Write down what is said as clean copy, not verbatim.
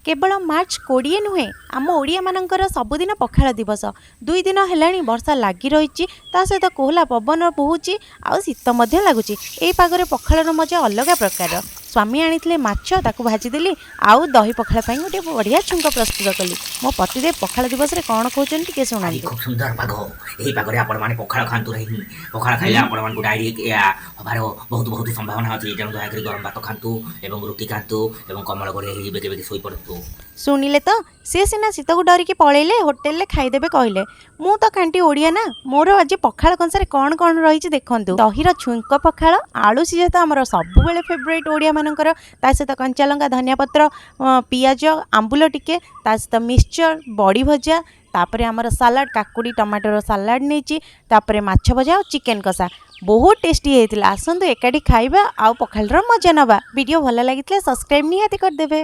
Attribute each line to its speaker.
Speaker 1: केवल मार्च 20 नुहे आम ओडिया मानकर सबुदिन पखाल दिवस 2 दिन हेलाणी वर्षा लगी रही सहित कोहला पवन बोहुची आउ शीत लगुच। यही पागरे पखालर मजा अलग प्रकार। स्वामी आनी माछ ताकू भाजीदेली आउ दही पखाल गोटे बढ़िया छुंक प्रस्तुत कली। मो पतिदेव पखाल दिवस रे कौन कहते टे शुणा।
Speaker 2: खूब सुंदर पाग यही पागरे आपण माने पखाल खातु रही पखाल खाइले आपण मानकु डायरिया हबार बहुत बहुत संभावना अछि। तेणु दयाकरी गरम भात खातु एवं रोटी खातु एवं कमल गोड़े बेगे बेगे सोई पड़तु।
Speaker 1: शुणिले तो सी सीना शीत को डरिकी पलैले होटेल रे खाईदेबे कहले। मु तो कांटी ओडिया ना मोर आज पखाल कंसारे कौन कौन रही देखु। दहीर छुंक पखाल आलू सीझा तो आमर सब बेले फेवरेट ओडिया मानकर ता सहित कंचा लंका धनिया पत्र पियाज आंबुल टिके ता सहित मिक्सचर बड़ी भजा तापरे आमर सालाड काकुड़ी टमाटर सालाड नहीं तापरे माछ भजा और चिकेन कषा बहुत टेस्टी होता। आसतु एकाठी खाइबा आउ पखालर मजा नवा। वीडियो भल लगी सब्सक्राइब निहाती करदेबे।